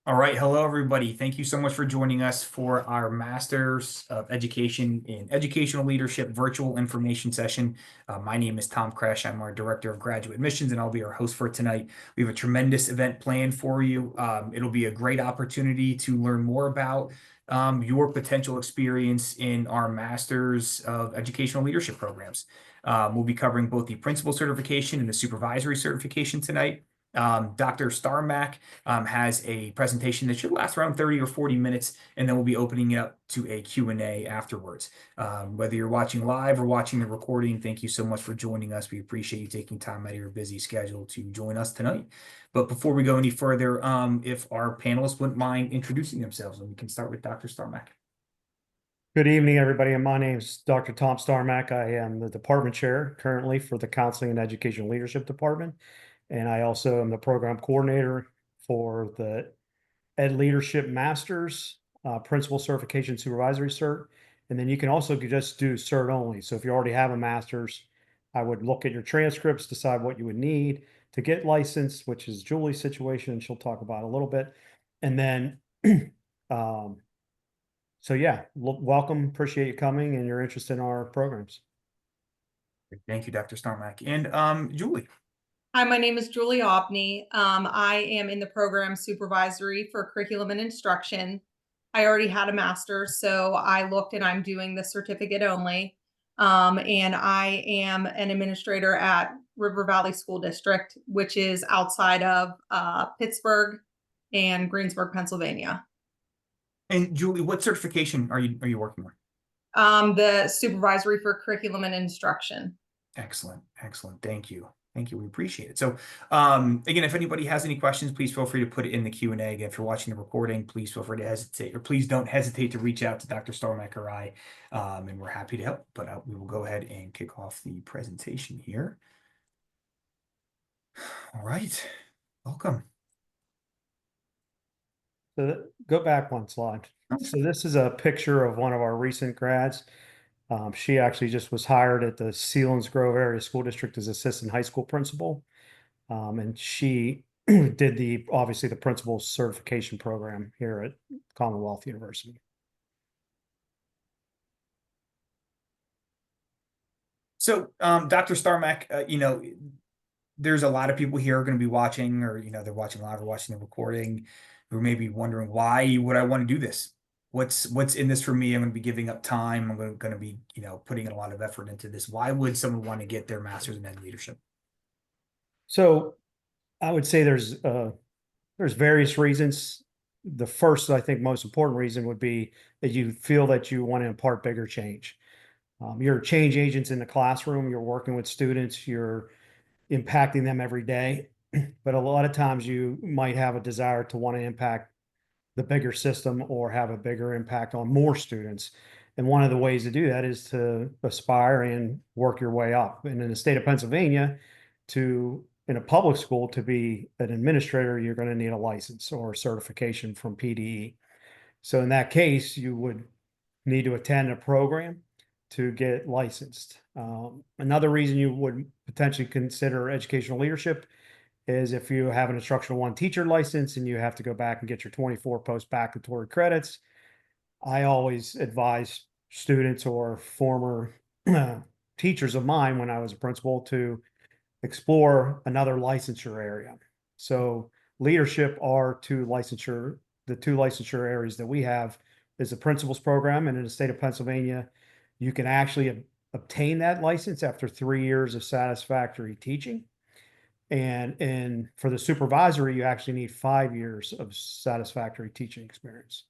All right. Hello, everybody. Thank you so much for joining us for our Masters of Education in Educational Leadership virtual information session. My name is Tom Crash. I'm our Director of Graduate Admissions, and I'll be our host for tonight. We have a tremendous event planned for you. It'll be a great opportunity to learn more about your potential experience in our Masters of Educational Leadership programs. We'll be covering both the principal certification and the supervisory certification tonight. Dr. Starmack has a presentation that should last around 30 or 40 minutes, and then we'll be opening it up to a Q&A afterwards. Whether you're watching live or watching the recording, thank you so much for joining us. We appreciate you taking time out of your busy schedule to join us tonight. But before we go any further, if our panelists wouldn't mind introducing themselves, and we can start with Dr. Starmack. Good evening, everybody. And my name is Dr. Tom Starmack. I am the department chair currently for the Counseling and Education Leadership Department. And I also am the program coordinator for the Ed Leadership Masters, Principal Certification Supervisory Cert. And then you can also just do cert only. So if you already have a master's, I would look at your transcripts, decide what you would need to get licensed, which is Julie's situation, and she'll talk about it a little bit. And then so yeah, welcome. Appreciate you coming and your interest in our programs. Thank you, Dr. Starmack. And Julie. Hi, my name is Julie Opney. I am in the program supervisory for curriculum and instruction. I already had a master's, so I looked and I'm doing the certificate only. And I am an administrator at River Valley School District, which is outside of Pittsburgh and Greensburg, Pennsylvania. And Julie, what certification are you working on? The supervisory for curriculum and instruction. Excellent. Excellent. Thank you. Thank you. We appreciate it. So again, if anybody has any questions, please feel free to put it in the Q&A. Again, if you're watching the recording, please feel free to hesitate, or please don't hesitate to reach out to Dr. Starmack or I, and we're happy to help. But we will go ahead and kick off the presentation here. All right. Welcome. So go back one slide. So this is a picture of one of our recent grads. She actually just was hired at the Selinsgrove Area School District as assistant high school principal. And she did obviously the principal certification program here at Commonwealth University. So Dr. Starmack, there's a lot of people here going to be watching, or, they're watching live or watching the recording, who may be wondering, why would I want to do this? What's in this for me? I'm going to be giving up time. I'm going to be, putting in a lot of effort into this. Why would someone want to get their master's in ed leadership? So I would say there's various reasons. The first, I think, most important reason would be that you feel that you want to impart bigger change. You're change agents in the classroom. You're working with students. You're impacting them every day. But a lot of times you might have a desire to want to impact the bigger system or have a bigger impact on more students. And one of the ways to do that is to aspire and work your way up. And in the state of Pennsylvania, in a public school, to be an administrator, you're going to need a license or certification from PDE. So in that case, you would need to attend a program to get licensed. Another reason you would potentially consider educational leadership is if you have an instructional one teacher license and you have to go back and get your 24 post-baccalaureate credits. I always advise students or former teachers of mine when I was a principal to explore another licensure area. So leadership are the two licensure areas that we have is the principal's program. And in the state of Pennsylvania, you can actually obtain that license after 3 years of satisfactory teaching. And for the supervisory, you actually need 5 years of satisfactory teaching experience.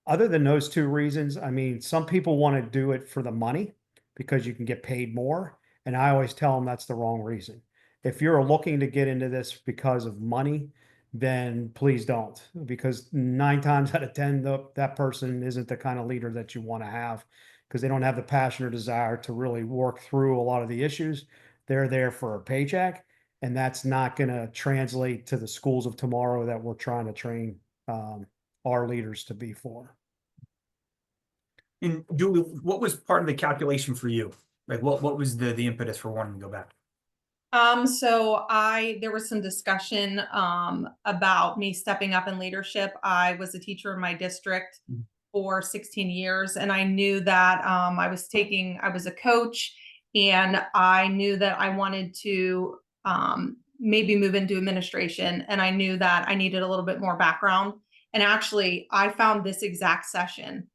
Other than those two reasons, I mean, some people want to do it for the money because you can get paid more. And I always tell them that's the wrong reason. If you're looking to get into this because of money, then please don't, because 9 times out of 10, that person isn't the kind of leader that you want to have, because they don't have the passion or desire to really work through a lot of the issues. They're there for a paycheck, and that's not going to translate to the schools of tomorrow that we're trying to train our leaders to be for. And Julie, what was part of the calculation for you? Like what was the impetus for wanting to go back? There was some discussion, about me stepping up in leadership. I was a teacher in my district Mhm. for 16 years, and I knew that, I was a coach, and I knew that I wanted to, maybe move into administration, and I knew that I needed a little bit more background. And actually, I found this exact session.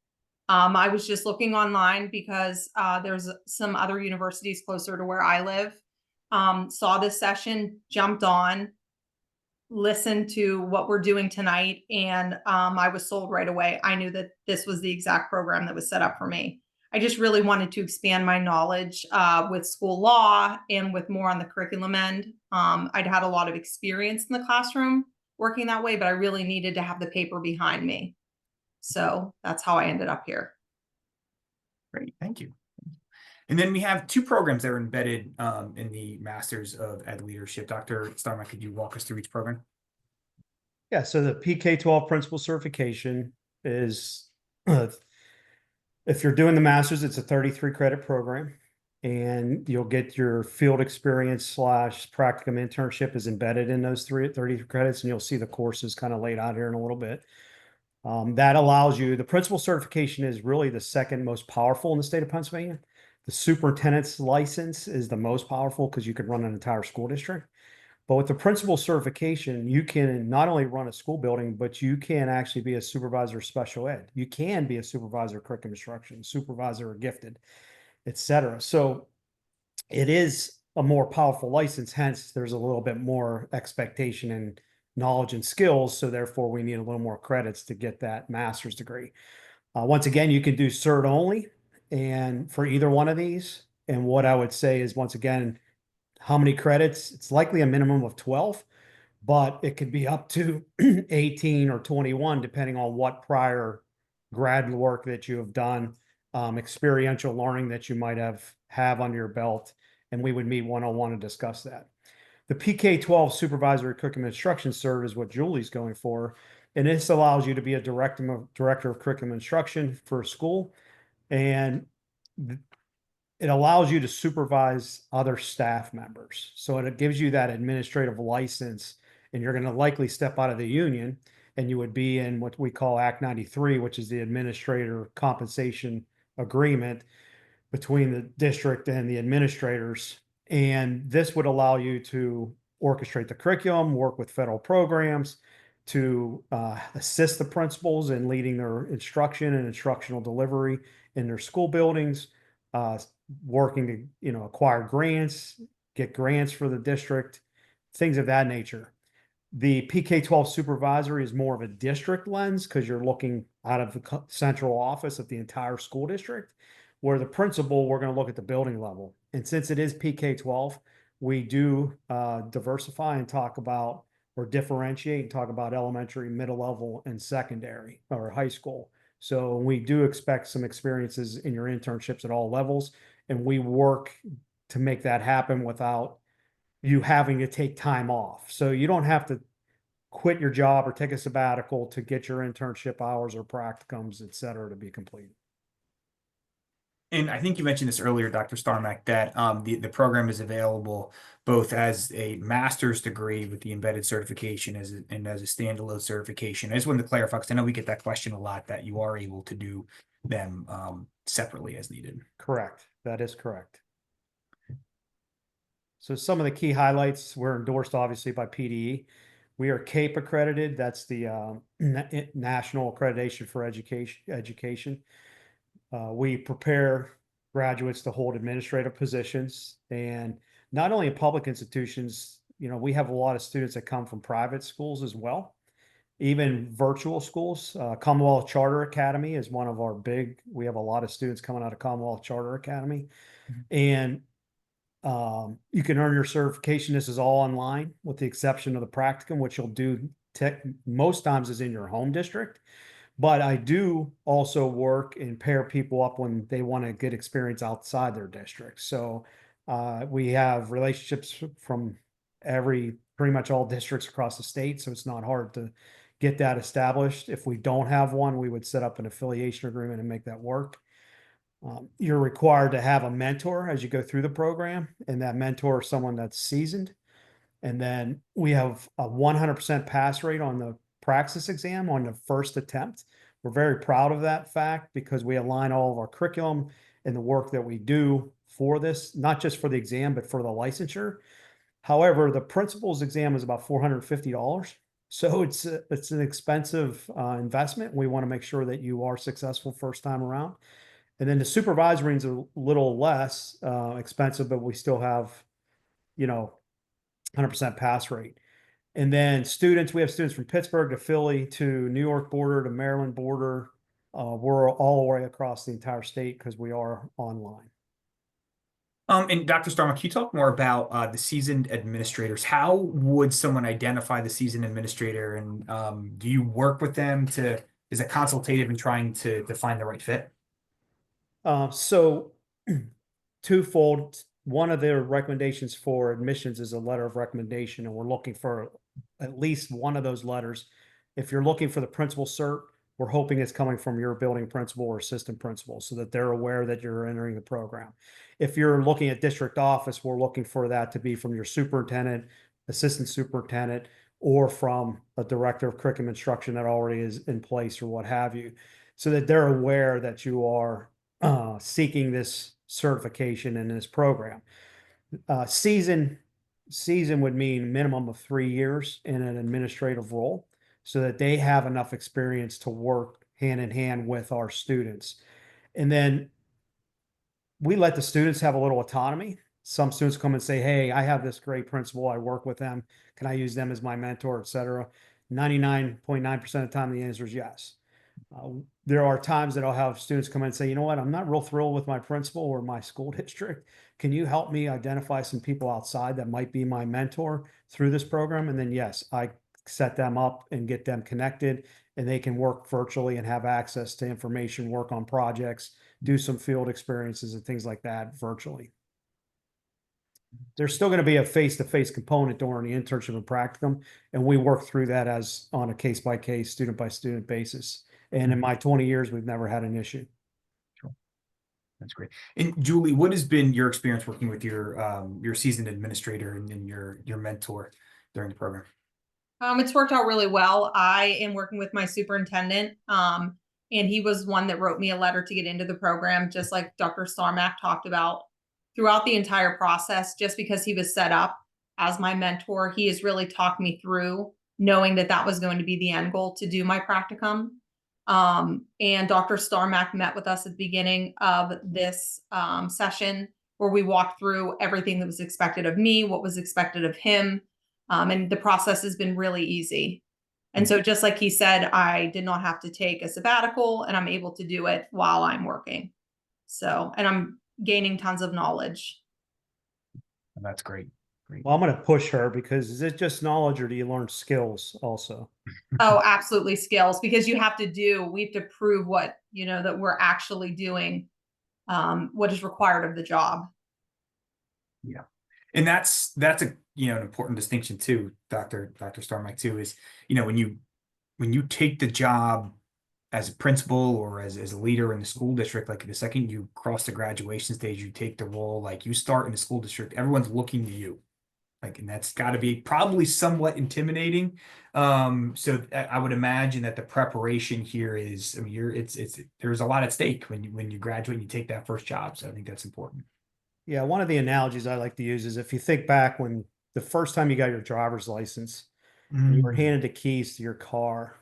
I was just looking online because there's some other universities closer to where I live. Saw this session, jumped on, listened to what we're doing tonight, and I was sold right away. I knew that this was the exact program that was set up for me. I just really wanted to expand my knowledge with school law and with more on the curriculum end. I'd had a lot of experience in the classroom working that way, but I really needed to have the paper behind me. So that's how I ended up here. Great, thank you. And then we have two programs that are embedded in the Masters of Ed Leadership. Dr. Starma, could you walk us through each program? Yeah, so the PK-12 principal certification is, if you're doing the master's, it's a 33 credit program, and you'll get your field experience / practicum internship is embedded in those 30 credits, and you'll see the courses kind of laid out here in a little bit. That allows you, the principal certification is really the second most powerful in the state of Pennsylvania. The superintendent's license is the most powerful because you could run an entire school district. But with the principal certification, you can not only run a school building, but you can actually be a supervisor of special ed. You can be a supervisor of curriculum instruction, supervisor or gifted, et cetera. So it is a more powerful license. Hence, there's a little bit more expectation and knowledge and skills. So therefore, we need a little more credits to get that master's degree. Once again, you can do cert only, and for either one of these. And what I would say is, once again, how many credits? It's likely a minimum of 12, but it could be up to 18 or 21, depending on what prior grad work that you have done, experiential learning that you might have under your belt. And we would meet one-on-one to discuss that. The PK-12 supervisory curriculum instruction cert is what Julie's going for. And this allows you to be a director of curriculum instruction for a school. And it allows you to supervise other staff members. So it gives you that administrative license, and you're going to likely step out of the union, and you would be in what we call Act 93, which is the administrator compensation agreement between the district and the administrators. And this would allow you to orchestrate the curriculum, work with federal programs, to assist the principals in leading their instruction and instructional delivery in their school buildings, working to acquire grants, get grants for the district, things of that nature. The PK-12 supervisory is more of a district lens because you're looking out of the central office at the entire school district, where the principal, we're going to look at the building level. And since it is PK-12, we do diversify and talk about, or differentiate and talk about elementary, middle level, and secondary or high school. So we do expect some experiences in your internships at all levels, and we work to make that happen without you having to take time off. So you don't have to quit your job or take a sabbatical to get your internship hours or practicums, et cetera, to be completed. And I think you mentioned this earlier, Dr. Starmack, that the program is available both as a master's degree with the embedded certification and as a standalone certification. I just wanted to clarify, because I know we get that question a lot, that you are able to do them separately as needed. Correct. That is correct. So some of the key highlights, we're endorsed obviously by PDE. We are CAPE accredited. That's the National Accreditation for Education. We prepare graduates to hold administrative positions, and not only in public institutions, we have a lot of students that come from private schools as well, even virtual schools. Commonwealth Charter Academy is one of our we have a lot of students coming out of Commonwealth Charter Academy. And you can earn your certification. This is all online with the exception of the practicum, which you'll do most times is in your home district. But I do also work and pair people up when they want to get experience outside their district. So we have relationships from pretty much all districts across the state. So it's not hard to get that established. If we don't have one, we would set up an affiliation agreement and make that work. You're required to have a mentor as you go through the program, and that mentor is someone that's seasoned. And then we have a 100% pass rate on the praxis exam on the first attempt. We're very proud of that fact because we align all of our curriculum and the work that we do for this, not just for the exam, but for the licensure. However, the principal's exam is about $450. So it's an expensive investment. We want to make sure that you are successful first time around. And then the supervisory is a little less expensive, but we still have, 100% pass rate. And then students, we have students from Pittsburgh to Philly to New York border to Maryland border. We're all the way across the entire state because we are online. And Dr. Starma, can you talk more about the seasoned administrators? How would someone identify the seasoned administrator, and do you work with them is it consultative in trying to find the right fit? So twofold. One of their recommendations for admissions is a letter of recommendation, and we're looking for at least one of those letters. If you're looking for the principal cert, we're hoping it's coming from your building principal or assistant principal so that they're aware that you're entering the program. If you're looking at district office, we're looking for that to be from your superintendent, assistant superintendent, or from a director of curriculum instruction that already is in place or what have you, so that they're aware that you are seeking this certification in this program. Season would mean minimum of 3 years in an administrative role so that they have enough experience to work hand in hand with our students. And then we let the students have a little autonomy. Some students come and say, hey, I have this great principal. I work with them. Can I use them as my mentor, et cetera? 99.9% of the time, the answer is yes. There are times that I'll have students come in and say, you know what, I'm not real thrilled with my principal or my school district. Can you help me identify some people outside that might be my mentor through this program? And then, yes, I set them up and get them connected, and they can work virtually and have access to information, work on projects, do some field experiences and things like that virtually. There's still going to be a face-to-face component during the internship and practicum, and we work through that as on a case-by-case, student-by-student basis. And in my 20 years, we've never had an issue. Sure. That's great. And Julie, what has been your experience working with your seasoned administrator and your mentor during the program? It's worked out really well. I am working with my superintendent, and he was one that wrote me a letter to get into the program, just like Dr. Starmack talked about throughout the entire process. Just because he was set up as my mentor, he has really talked me through knowing that that was going to be the end goal to do my practicum. And Dr. Starmack met with us at the beginning of this session where we walked through everything that was expected of me, what was expected of him. And the process has been really easy. And so just like he said, I did not have to take a sabbatical, and I'm able to do it while I'm working. So, and I'm gaining tons of knowledge. That's great. Great. Well, I'm going to push her because is it just knowledge or do you learn skills also? Oh, absolutely skills, because we have to prove what, that we're actually doing, what is required of the job. Yeah. And that's a an important distinction too, Dr. Starmike too, is when you take the job as a principal or as a leader in the school district, like the second you cross the graduation stage, you take the role, like you start in the school district, everyone's looking to you. Like, and that's got to be probably somewhat intimidating. So I would imagine that the preparation here is, I mean, there's a lot at stake when you graduate and you take that first job. So I think that's important. Yeah, one of the analogies I like to use is if you think back when the first time you got your driver's license, and you were handed the keys to your car,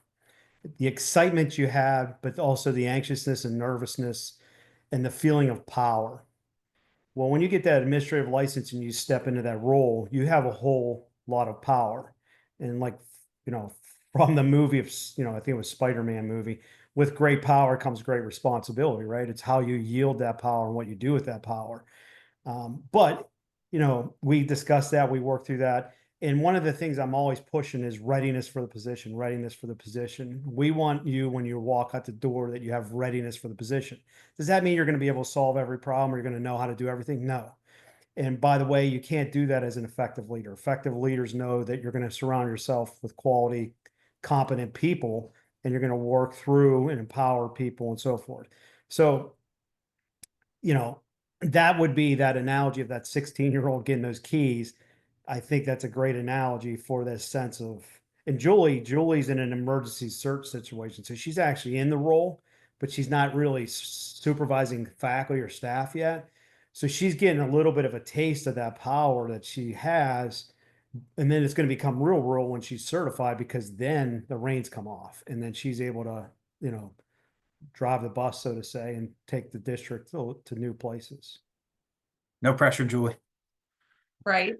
the excitement you had, but also the anxiousness and nervousness and the feeling of power. Well, when you get that administrative license and you step into that role, you have a whole lot of power. And like, from the movie of, I think it was Spider-Man movie, with great power comes great responsibility, right? It's how you yield that power and what you do with that power. But, we discussed that, we worked through that. And one of the things I'm always pushing is readiness for the position, readiness for the position. We want you, when you walk out the door, that you have readiness for the position. Does that mean you're going to be able to solve every problem or you're going to know how to do everything? No. And by the way, you can't do that as an effective leader. Effective leaders know that you're going to surround yourself with quality, competent people, and you're going to work through and empower people and so forth. So you know, that would be that analogy of that 16-year-old getting those keys. I think that's a great analogy for this sense of, and Julie's in an emergency search situation. So she's actually in the role, but she's not really supervising faculty or staff yet. So she's getting a little bit of a taste of that power that she has. And then it's going to become real when she's certified, because then the reins come off and then she's able to, you know, drive the bus, so to say, and take the district to new places. No pressure, Julie. Right.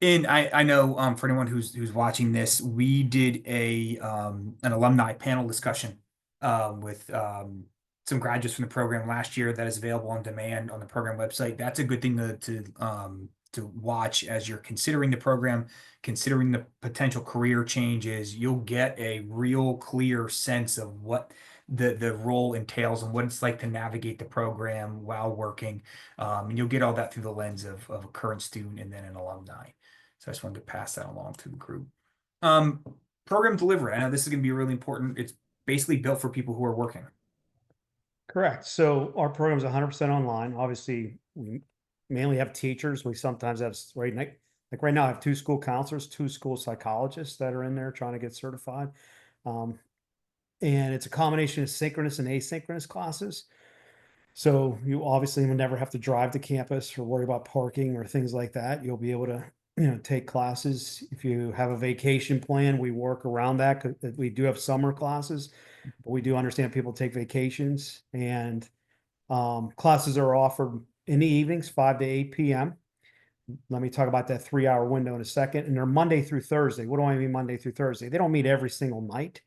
And I know for anyone who's watching this, we did an alumni panel discussion with some graduates from the program last year that is available on demand on the program website. That's a good thing to watch as you're considering the program, considering the potential career changes. You'll get a real clear sense of what the role entails and what it's like to navigate the program while working. And you'll get all that through the lens of a current student and then an alumni. So I just wanted to pass that along to the group. Program delivery. I know this is going to be really important. It's basically built for people who are working. Correct. So our program is 100% online. Obviously, we mainly have teachers. We sometimes have like right now, I have 2 school counselors, 2 school psychologists that are in there trying to get certified. And it's a combination of synchronous and asynchronous classes. So you obviously will never have to drive to campus or worry about parking or things like that. You'll be able to, you know, take classes. If you have a vacation plan, we work around that, 'cause we do have summer classes, but we do understand people take vacations, and classes are offered in the evenings, 5 to 8 p.m. Let me talk about that 3-hour window in a second. And they're Monday through Thursday. What do I mean Monday through Thursday? They don't meet every single night.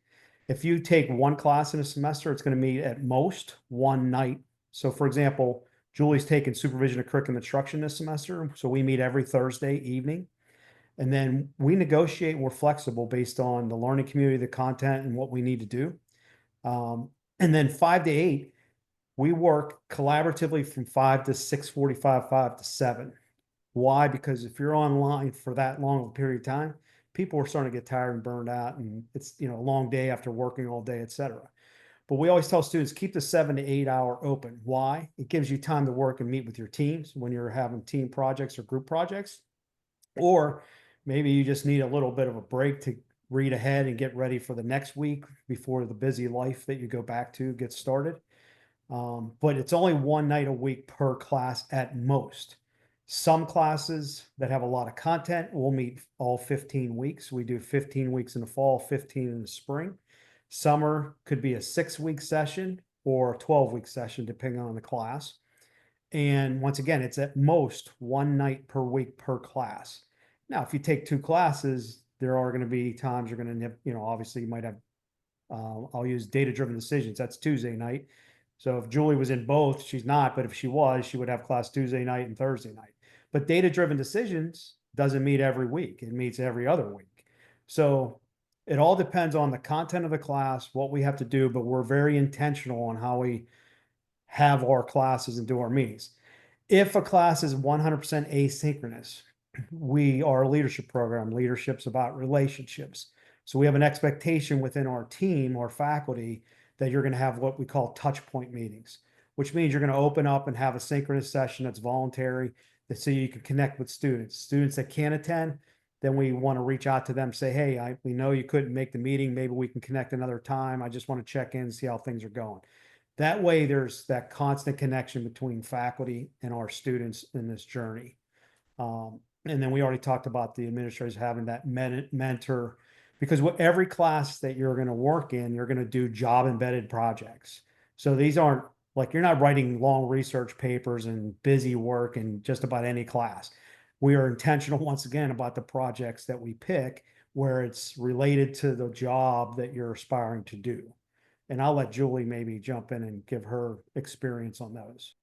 If you take one class in a semester, it's going to meet at most one night. So for example, Julie's taking supervision of curriculum instruction this semester. So we meet every Thursday evening. And then we negotiate, we're flexible based on the learning community, the content, and what we need to do. And then 5 to 8, we work collaboratively from 5 to 6:45, 5 to 7. Why? Because if you're online for that long of a period of time, people are starting to get tired and burned out, and it's, you know, a long day after working all day, etc. But we always tell students, keep the 7 to 8 hour open. Why? It gives you time to work and meet with your teams when you're having team projects or group projects. Or maybe you just need a little bit of a break to read ahead and get ready for the next week before the busy life that you go back to gets started. But it's only one night a week per class at most. Some classes that have a lot of content will meet all 15 weeks. We do 15 weeks in the fall, 15 in the spring. Summer could be a 6-week session or a 12-week session, depending on the class. And once again, it's at most one night per week per class. Now, if you take 2 classes, there are going to be times you're going to, you know, obviously you might have, I'll use data-driven decisions. That's Tuesday night. So if Julie was in both, she's not, but if she was, she would have class Tuesday night and Thursday night. But data-driven decisions doesn't meet every week. It meets every other week. So it all depends on the content of the class, what we have to do, but we're very intentional on how we have our classes and do our meetings. If a class is 100% asynchronous, we are a leadership program. Leadership's about relationships. So we have an expectation within our team or faculty that you're going to have what we call touch point meetings, which means you're going to open up and have a synchronous session that's voluntary, so you can connect with students. Students that can't attend, then we want to reach out to them, say, hey, we know you couldn't make the meeting. Maybe we can connect another time. I just want to check in and see how things are going. That way, there's that constant connection between faculty and our students in this journey. And then we already talked about the administrators having that mentor, because every class that you're going to work in, you're going to do job embedded projects. So these aren't like, you're not writing long research papers and busy work in just about any class. We are intentional, once again, about the projects that we pick where it's related to the job that you're aspiring to do. And I'll let Julie maybe jump in and give her experience on those.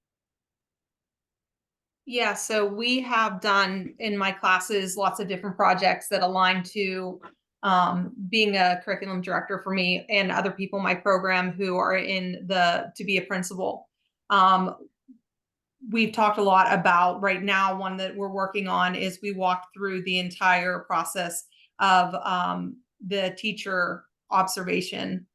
Yeah, so we have done in my classes lots of different projects that align to being a curriculum director for me and other people in my program who are to be a principal. We've talked a lot about right now, one that we're working on is we walked through the entire process of the teacher observation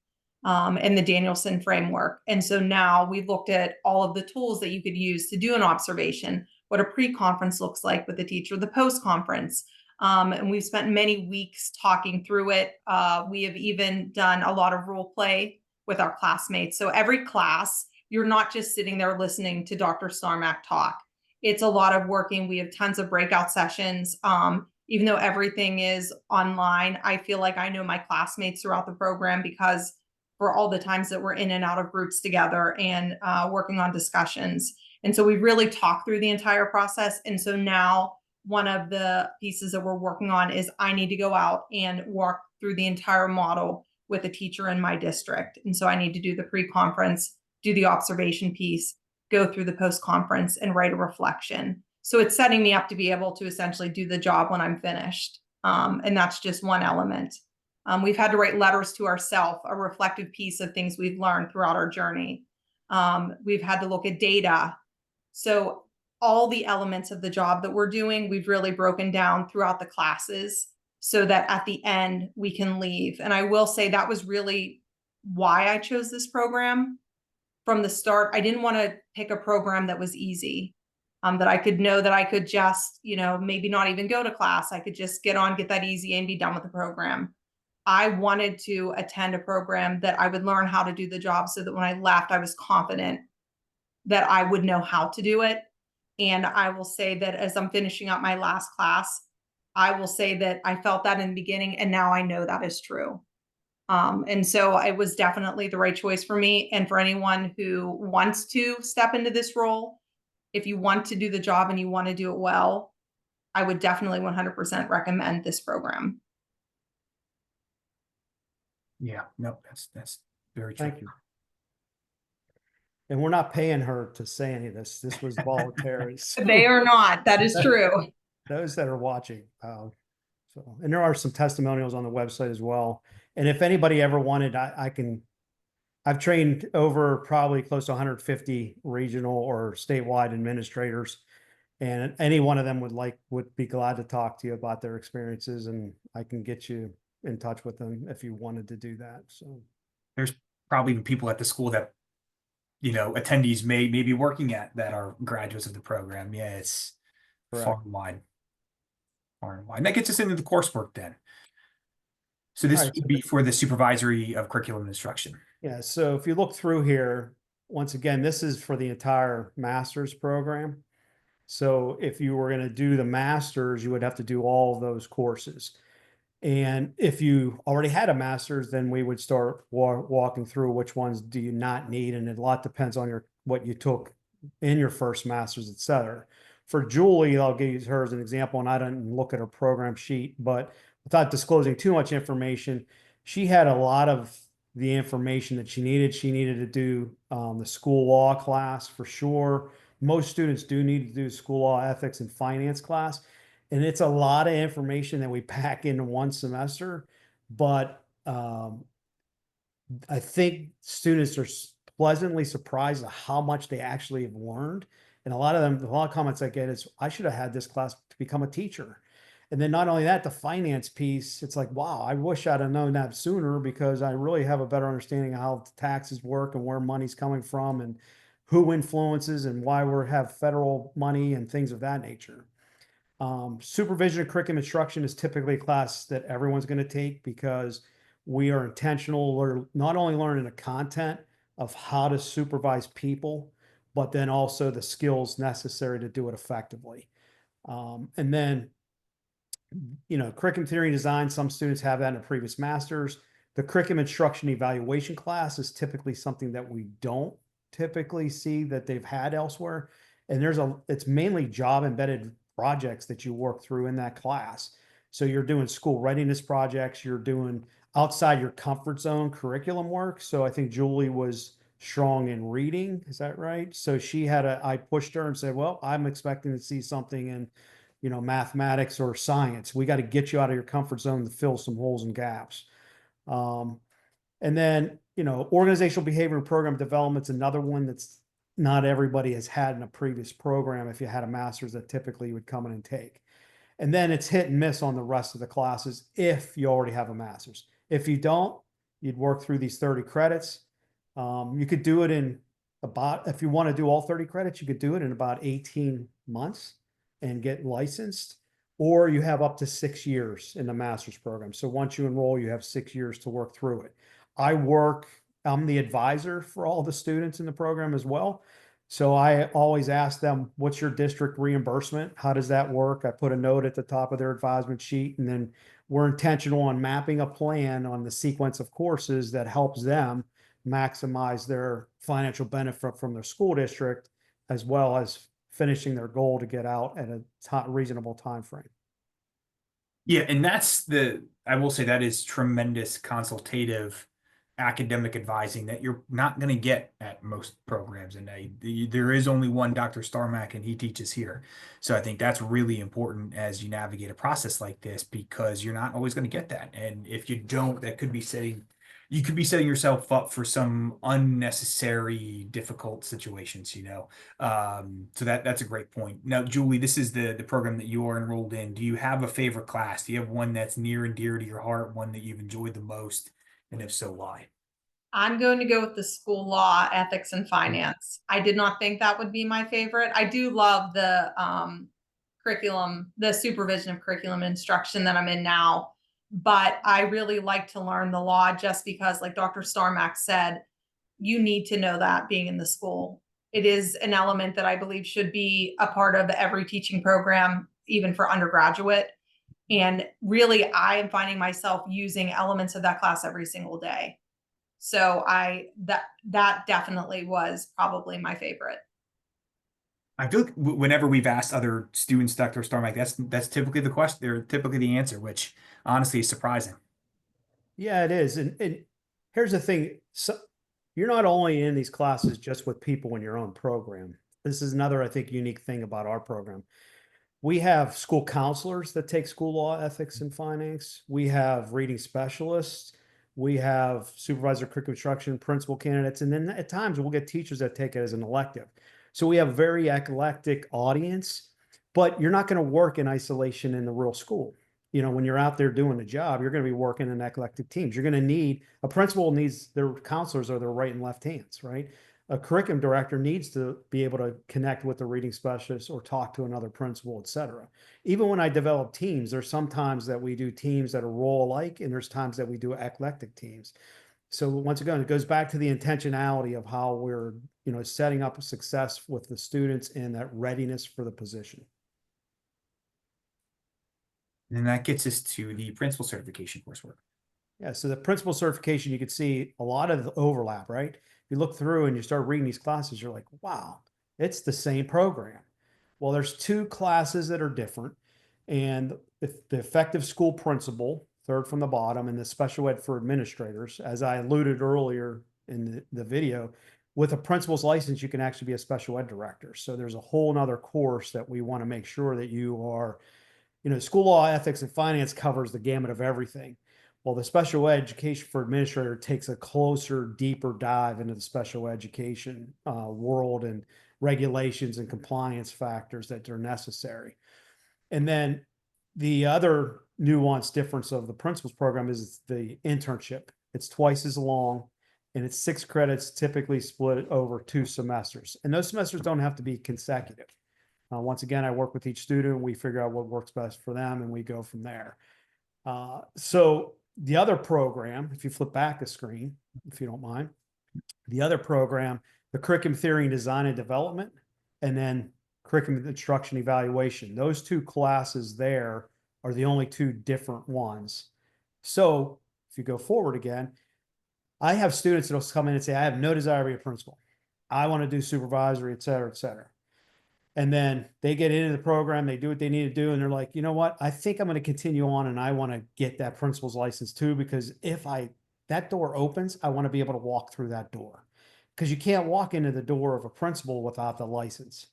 and the Danielson framework. And so now we've looked at all of the tools that you could use to do an observation, what a pre-conference looks like with the teacher, the post-conference. And we've spent many weeks talking through it. We have even done a lot of role play with our classmates. So every class, you're not just sitting there listening to Dr. Starmack talk. It's a lot of working. We have tons of breakout sessions. Even though everything is online, I feel like I know my classmates throughout the program because for all the times that we're in and out of groups together and working on discussions. And so we really talk through the entire process. And so now one of the pieces that we're working on is I need to go out and walk through the entire model with a teacher in my district. And so I need to do the pre-conference, do the observation piece, go through the post-conference and write a reflection. So it's setting me up to be able to essentially do the job when I'm finished. And that's just one element. We've had to write letters to ourselves, a reflective piece of things we've learned throughout our journey. We've had to look at data. So all the elements of the job that we're doing, we've really broken down throughout the classes so that at the end we can leave. And I will say that was really why I chose this program from the start. I didn't want to pick a program that was easy, that I could know that I could just, maybe not even go to class. I could just get on, get that easy and be done with the program. I wanted to attend a program that I would learn how to do the job so that when I left, I was confident that I would know how to do it. And I will say that as I'm finishing up my last class, I will say that I felt that in the beginning and now I know that is true. And so it was definitely the right choice for me. And for anyone who wants to step into this role, if you want to do the job and you want to do it well, I would definitely 100% recommend this program. Yeah, no, that's very true. Thank you. And we're not paying her to say any of this. This was voluntary. So They are not. That is true. those that are watching. And there are some testimonials on the website as well. And if anybody ever wanted, I've trained over probably close to 150 regional or statewide administrators. And any one of them would be glad to talk to you about their experiences, and I can get you in touch with them if you wanted to do that. So There's probably people at the school that, attendees may be working at that are graduates of the program. Yeah, it's far correct. and wide. Far and wide. And that gets us into the coursework then. So this All right, would be for the supervisory of curriculum and instruction. Yeah, so if you look through here, once again, this is for the entire master's program. So if you were going to do the master's, you would have to do all of those courses. And if you already had a master's, then we would start walking through which ones do you not need. And a lot depends on what you took in your first master's, et cetera. For Julie, I'll give her as an example, and I didn't look at her program sheet, but without disclosing too much information, she had a lot of the information that she needed. She needed to do the school law class for sure. Most students do need to do school law, ethics, and finance class. And it's a lot of information that we pack into one semester, but I think students are pleasantly surprised at how much they actually have learned. And a lot of comments I get is, I should have had this class to become a teacher. And then not only that, the finance piece, it's like, wow, I wish I'd have known that sooner, because I really have a better understanding of how taxes work and where money's coming from and who influences and why we have federal money and things of that nature. Supervision of curriculum instruction is typically a class that everyone's going to take, because we are intentional. We're not only learning the content of how to supervise people, but then also the skills necessary to do it effectively. And then, curriculum theory and design, some students have that in a previous master's. The curriculum instruction evaluation class is typically something that we don't typically see that they've had elsewhere. And it's mainly job embedded projects that you work through in that class. So you're doing school readiness projects, you're doing outside your comfort zone curriculum work. So I think Julie was strong in reading. Is that right? So I pushed her and said, well, I'm expecting to see something in, mathematics or science. We got to get you out of your comfort zone to fill some holes and gaps. And then, organizational behavior and program development's another one that's not everybody has had in a previous program. If you had a master's, that typically you would come in and take. And then it's hit and miss on the rest of the classes if you already have a master's. If you don't, You'd work through these 30 credits. You could do it in about, if you want to do all 30 credits, you could do it in about 18 months and get licensed, or you have up to 6 years in the master's program. So once you enroll, you have 6 years to work through it. I'm the advisor for all the students in the program as well. So I always ask them, what's your district reimbursement? How does that work? I put a note at the top of their advisement sheet, and then we're intentional on mapping a plan on the sequence of courses that helps them maximize their financial benefit from their school district, as well as finishing their goal to get out at a reasonable time frame. Yeah, and I will say that is tremendous consultative academic advising that you're not going to get at most programs. And there is only one Dr. Starmack, and he teaches here. So I think that's really important as you navigate a process like this, because you're not always going to get that. And if you don't, you could be setting yourself up for some unnecessary difficult situations, so that's a great point. Now, Julie, this is the program that you are enrolled in. Do you have a favorite class? Do you have one that's near and dear to your heart, one that you've enjoyed the most? And if so, why? I'm going to go with the school law, ethics, and finance. I did not think that would be my favorite. I do love the curriculum, the supervision of curriculum and instruction that I'm in now, but I really like to learn the law just because, like Dr. Starmack said, you need to know that being in the school. It is an element that I believe should be a part of every teaching program, even for undergraduate. And really, I am finding myself using elements of that class every single day. So that definitely was probably my favorite. I feel like whenever we've asked other students, Dr. Starmack, that's typically the question. They're typically the answer, which honestly is surprising. Yeah, it is. And here's the thing. So you're not only in these classes just with people in your own program. This is another, I think, unique thing about our program. We have school counselors that take school law, ethics, and finance. We have reading specialists. We have supervisor curriculum instruction, principal candidates, and then at times we'll get teachers that take it as an elective. So we have a very eclectic audience, but you're not going to work in isolation in the real school. When you're out there doing the job, you're going to be working in eclectic teams. You're going to need a principal needs their counselors are their right and left hands, right? A curriculum director needs to be able to connect with the reading specialist or talk to another principal, et cetera. Even when I develop teams, there's sometimes that we do teams that are role alike, and there's times that we do eclectic teams. So once again, it goes back to the intentionality of how we're, setting up a success with the students and that readiness for the position. And that gets us to the principal certification coursework. Yeah, so the principal certification, you can see a lot of the overlap, right? You look through and you start reading these classes, you're like, wow, it's the same program. Well, there's 2 classes that are different. And the effective school principal, third from the bottom, and the special ed for administrators, as I alluded earlier in the video, with a principal's license, you can actually be a special ed director. So there's a whole nother course that we want to make sure that you are, school law, ethics, and finance covers the gamut of everything. Well, the special education for administrator takes a closer, deeper dive into the special education world and regulations and compliance factors that are necessary. And then the other nuanced difference of the principal's program is the internship. It's twice as long, and it's 6 credits, typically split over 2 semesters. And those semesters don't have to be consecutive. Once again, I work with each student. We figure out what works best for them, and we go from there. So the other program, if you flip back a screen, if you don't mind, the other program, the curriculum theory and design and development, and then curriculum instruction evaluation. Those 2 classes there are the only 2 different ones. So if you go forward again, I have students that will come in and say, I have no desire to be a principal. I want to do supervisory, et cetera, et cetera. And then they get into the program, they do what they need to do, and they're like, you know what? I think I'm going to continue on, and I want to get that principal's license too, because if that door opens, I want to be able to walk through that door, because you can't walk into the door of a principal without the license.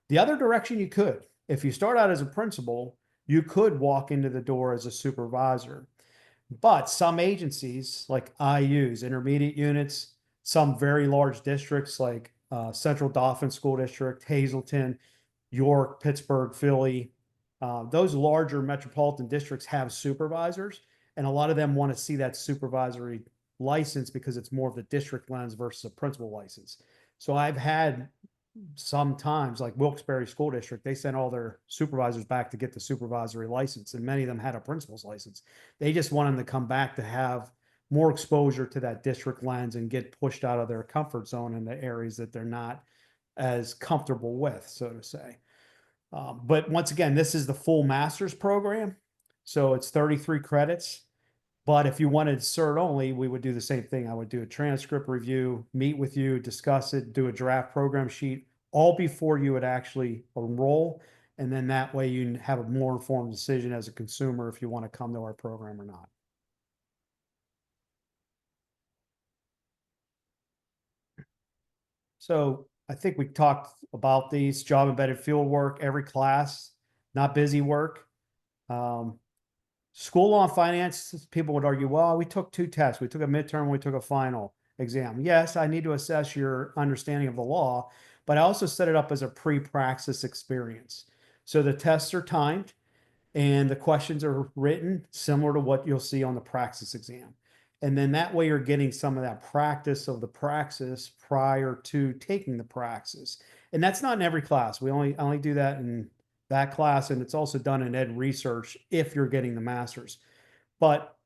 The other direction you could, if you start out as a principal, you could walk into the door as a supervisor. But some agencies like IUs, intermediate units, some very large districts like Central Dauphin School District, Hazleton, York, Pittsburgh, Philly, those larger metropolitan districts have supervisors, and a lot of them want to see that supervisory license because it's more of the district lens versus a principal license. So I've had sometimes, like Wilkes-Barre School District, they sent all their supervisors back to get the supervisory license, and many of them had a principal's license. They just want them to come back to have more exposure to that district lens and get pushed out of their comfort zone in the areas that they're not as comfortable with, so to say. But once again, this is the full master's program. So it's 33 credits. But if you wanted cert only, we would do the same thing. I would do a transcript review, meet with you, discuss it, do a draft program sheet, all before you would actually enroll. And then that way you have a more informed decision as a consumer if you want to come to our program or not. So I think we talked about these job embedded field work, every class, not busy work. School law and finance, people would argue, well, we took 2 tests. We took a midterm, we took a final exam. Yes, I need to assess your understanding of the law, but I also set it up as a pre-praxis experience. So the tests are timed and the questions are written similar to what you'll see on the praxis exam. And then that way you're getting some of that practice of the praxis prior to taking the praxis. And that's not in every class. We only do that in that class, and it's also done in ed research if you're getting the master's. But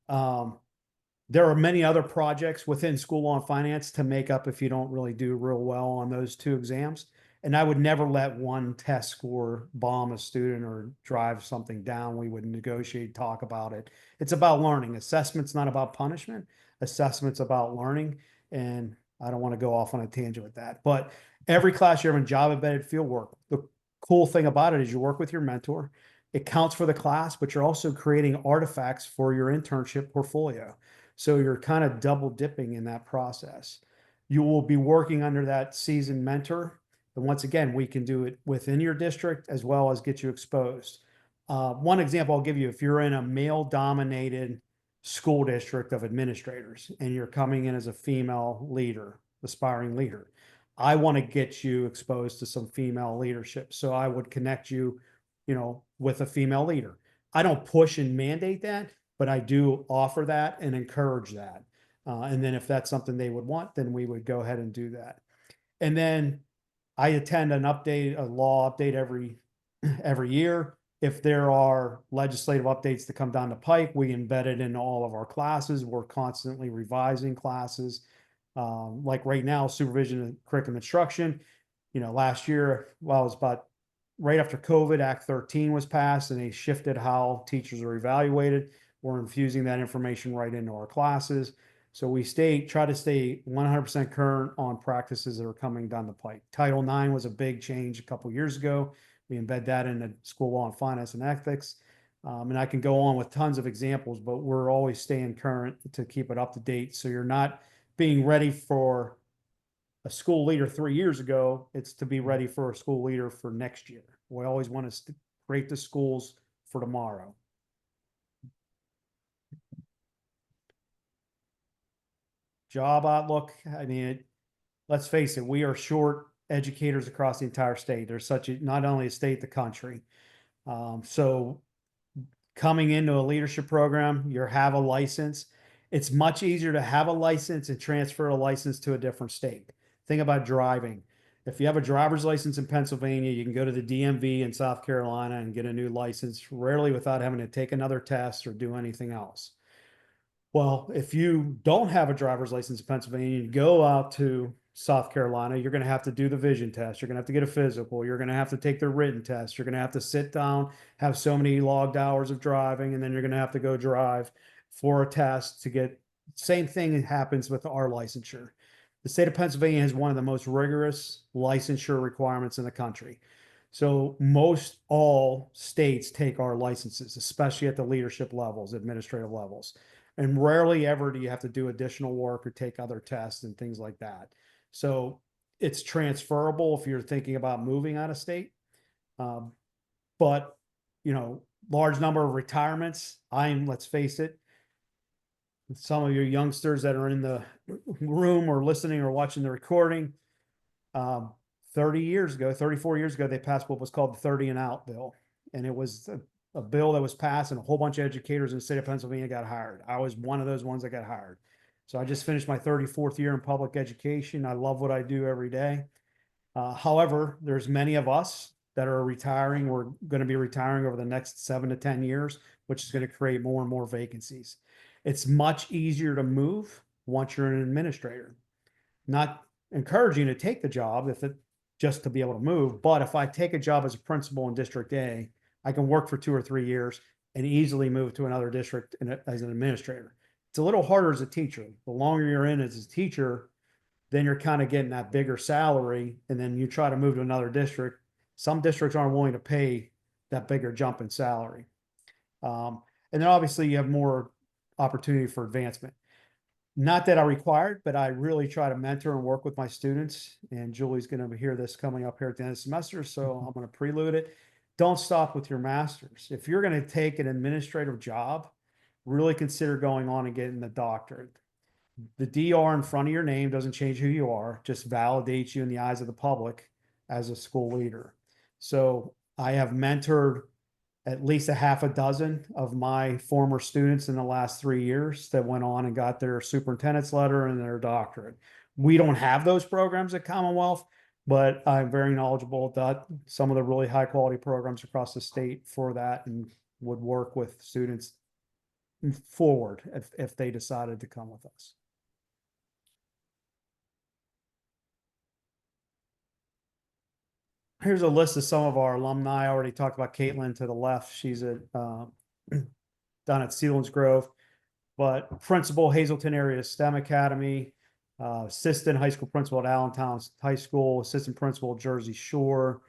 there are many other projects within school law and finance to make up if you don't really do real well on those 2 exams. And I would never let one test score bomb a student or drive something down. We would negotiate, talk about it. It's about learning. Assessment's not about punishment. Assessment's about learning. And I don't want to go off on a tangent with that. But every class you're in job embedded field work. The cool thing about it is you work with your mentor. It counts for the class, but you're also creating artifacts for your internship portfolio. So you're kind of double dipping in that process. You will be working under that seasoned mentor. And once again, we can do it within your district as well as get you exposed. One example I'll give you, if you're in a male dominated school district of administrators and you're coming in as a female leader, aspiring leader, I want to get you exposed to some female leadership. So I would connect you, with a female leader. I don't push and mandate that, but I do offer that and encourage that. And then if that's something they would want, then we would go ahead and do that. And then I attend a law update every year. If there are legislative updates that come down the pike, we embed it in all of our classes. We're constantly revising classes. Like right now, supervision and curriculum instruction. Last year, well, it was about right after COVID, Act 13 was passed, and they shifted how teachers are evaluated. We're infusing that information right into our classes. So we try to stay 100% current on practices that are coming down the pike. Title IX was a big change a couple years ago. We embed that into school law and finance and ethics. And I can go on with tons of examples, but we're always staying current to keep it up to date. So you're not being ready for a school leader 3 years ago. It's to be ready for a school leader for next year. We always want to create the schools for tomorrow. Job outlook. I mean, let's face it, we are short educators across the entire state. There's not only a state, the country. So coming into a leadership program, you have a license. It's much easier to have a license and transfer a license to a different state. Think about driving. If you have a driver's license in Pennsylvania, you can go to the DMV in South Carolina and get a new license, rarely without having to take another test or do anything else. Well, if you don't have a driver's license in Pennsylvania, you go out to South Carolina, you're going to have to do the vision test. You're going to have to get a physical. You're going to have to take the written test. You're going to have to sit down, have so many logged hours of driving, and then you're going to have to go drive for a test to get. Same thing happens with our licensure. The state of Pennsylvania has one of the most rigorous licensure requirements in the country. So most all states take our licenses, especially at the leadership levels, administrative levels. And rarely ever do you have to do additional work or take other tests and things like that. So it's transferable if you're thinking about moving out of state. But, large number of retirements. Let's face it, some of your youngsters that are in the room or listening or watching the recording, 34 years ago, they passed what was called the 30 and out bill. And it was a bill that was passed and a whole bunch of educators in the state of Pennsylvania got hired. I was one of those ones that got hired. So I just finished my 34th year in public education. I love what I do every day. However, there's many of us that are retiring. We're going to be retiring over the next 7 to 10 years, which is going to create more and more vacancies. It's much easier to move once you're an administrator. Not encouraging to take the job if it just to be able to move, but if I take a job as a principal in District A, I can work for 2 or 3 years and easily move to another district as an administrator. It's a little harder as a teacher. The longer you're in as a teacher, then you're kind of getting that bigger salary, and then you try to move to another district. Some districts aren't willing to pay that bigger jump in salary. And then obviously you have more opportunity for advancement. Not that I required, but I really try to mentor and work with my students. And Julie's going to hear this coming up here at the end of the semester, so I'm going to prelude it. Don't stop with your master's. If you're going to take an administrative job, really consider going on and getting the doctorate. The DR in front of your name doesn't change who you are, just validates you in the eyes of the public as a school leader. So I have mentored at least a half a dozen of my former students in the last 3 years that went on and got their superintendent's letter and their doctorate. We don't have those programs at Commonwealth, but I'm very knowledgeable about some of the really high quality programs across the state for that, and would work with students forward if they decided to come with us. Here's a list of some of our alumni. I already talked about Caitlin to the left. She's at down at Selinsgrove, but principal Hazleton Area STEM Academy, assistant high school principal at Allentown High School, assistant principal at Jersey Shore,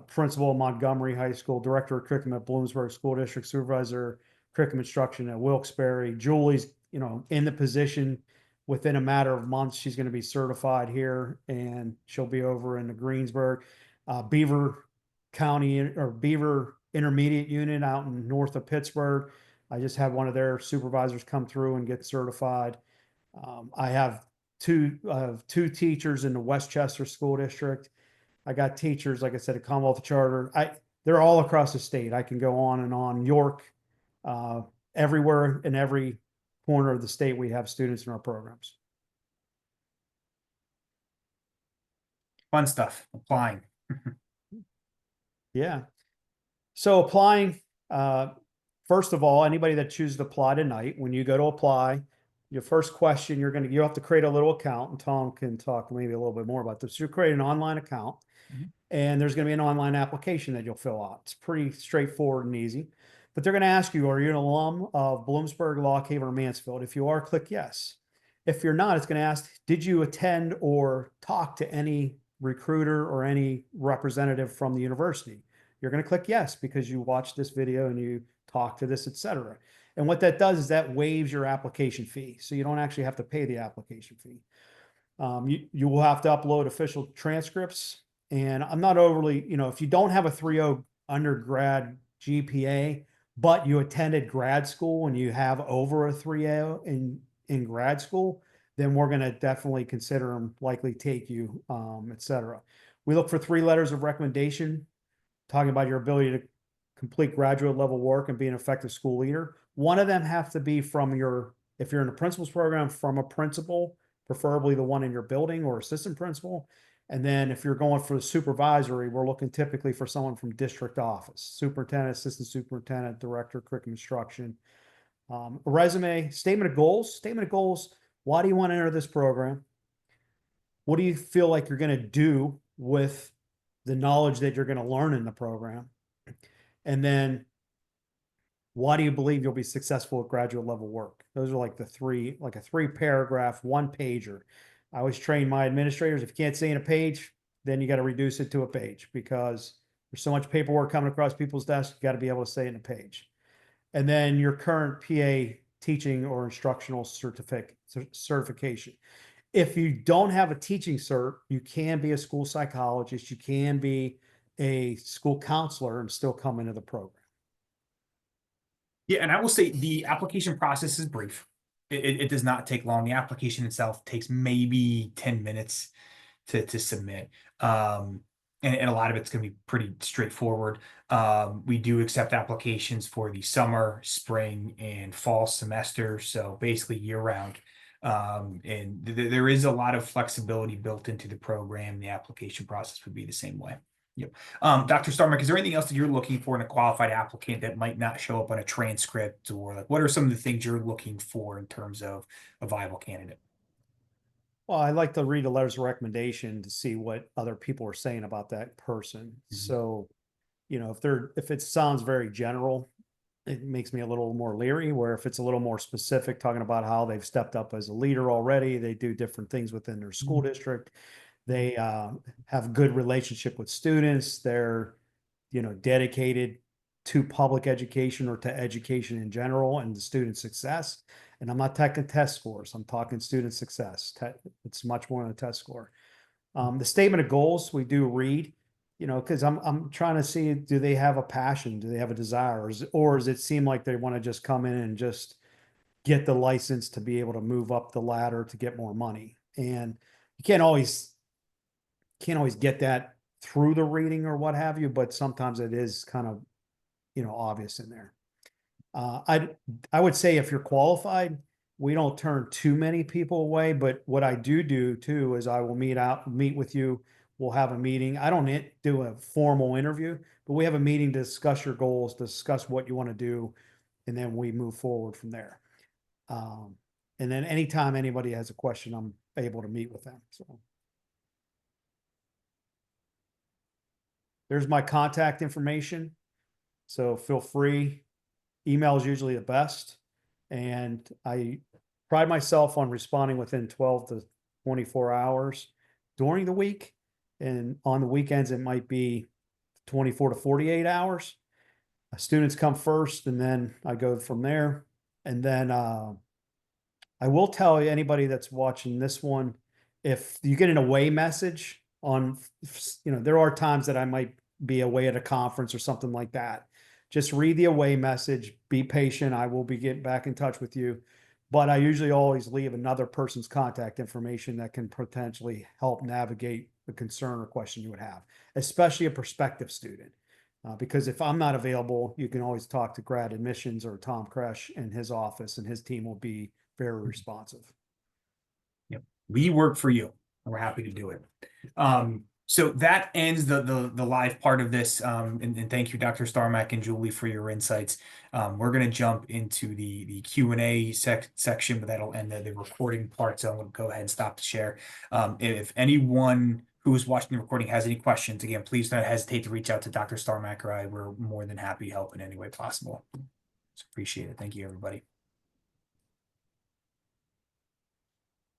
principal at Montgomery High School, director of curriculum at Bloomsburg School District, supervisor curriculum instruction at Wilkes-Barre. Julie's, in the position within a matter of months. She's going to be certified here, and she'll be over in the Greensburg. Beaver County or Beaver Intermediate Unit out in north of Pittsburgh. I just had one of their supervisors come through and get certified. I have two teachers in the Westchester School District. I got teachers, like I said, at Commonwealth Charter. They're all across the state. I can go on and on. York, everywhere in every corner of the state, we have students in our programs. Fun stuff, applying. Yeah. So applying, first of all, anybody that chooses to apply tonight, when you go to apply, your first question, you have to create a little account, and Tom can talk maybe a little bit more about this. You create an online account, and there's going to be an online application that you'll fill out. It's pretty straightforward and easy, but they're going to ask you, are you an alum of Bloomsburg, Lock Haven, or Mansfield? If you are, click yes. If you're not, it's going to ask, did you attend or talk to any recruiter or any representative from the university? You're going to click yes because you watched this video and you talked to this, etc. And what that does is that waives your application fee, so you don't actually have to pay the application fee. You will have to upload official transcripts, and I'm not overly, if you don't have a 3.0 undergrad GPA, but you attended grad school and you have over a 3.0 in grad school, then we're going to definitely consider them, likely take you, etc. We look for 3 letters of recommendation, talking about your ability to complete graduate level work and be an effective school leader. One of them have to be from if you're in a principal's program, from a principal, preferably the one in your building or assistant principal. And then if you're going for the supervisory, we're looking typically for someone from district office, superintendent, assistant superintendent, director, curriculum instruction. A resume, statement of goals. Why do you want to enter this program? What do you feel like you're going to do with the knowledge that you're going to learn in the program? And then why do you believe you'll be successful at graduate level work? Those are like a 3-paragraph, 1-pager. I always train my administrators, if you can't say in a page, then you got to reduce it to a page, because there's so much paperwork coming across people's desks. You got to be able to say it in a page. And then your current PA teaching or instructional certification. If you don't have a teaching cert, you can be a school psychologist, you can be a school counselor and still come into the program. Yeah, and I will say the application process is brief. It does not take long. The application itself takes maybe 10 minutes to submit. And a lot of it's going to be pretty straightforward. We do accept applications for the summer, spring, and fall semester, so basically year round. And there is a lot of flexibility built into the program. The application process would be the same way. Yep. Dr. Starmark, is there anything else that you're looking for in a qualified applicant that might not show up on a transcript, or like what are some of the things you're looking for in terms of a viable candidate? Well, I like to read the letters of recommendation to see what other people are saying about that person. So, if it sounds very general, it makes me a little more leery, where if it's a little more specific, talking about how they've stepped up as a leader already, they do different things within their school district, they have good relationship with students, they're dedicated to public education or to education in general and the student success. And I'm not talking test scores, I'm talking student success. It's much more than a test score. The statement of goals we do read, because I'm trying to see, do they have a passion? Do they have a desire? Or does it seem like they want to just come in and just get the license to be able to move up the ladder to get more money? And you can't always get that through the reading or what have you, but sometimes it is kind of, obvious in there. I would say if you're qualified, we don't turn too many people away, but what I do too is I will meet with you. We'll have a meeting. I don't do a formal interview, but we have a meeting to discuss your goals, discuss what you want to do, and then we move forward from there. And then anytime anybody has a question, I'm able to meet with them. So there's my contact information. So feel free. Email is usually the best. And I pride myself on responding within 12 to 24 hours during the week. And on the weekends, it might be 24 to 48 hours. Students come first, and then I go from there. And then I will tell you, anybody that's watching this one, if you get an away message on, there are times that I might be away at a conference or something like that. Just read the away message, be patient. I will be getting back in touch with you. But I usually always leave another person's contact information that can potentially help navigate the concern or question you would have, especially a prospective student. Because if I'm not available, you can always talk to grad admissions or Tom Kresh in his office, and his team will be very responsive. Yep. We work for you, and we're happy to do it. So that ends the live part of this. And thank you, Dr. Starmack and Julie, for your insights. We're going to jump into the Q&A section, but that'll end the recording part. So I'm going to go ahead and stop the share. If anyone who is watching the recording has any questions, again, please don't hesitate to reach out to Dr. Starmack or I. We're more than happy to help in any way possible. So appreciate it. Thank you, everybody.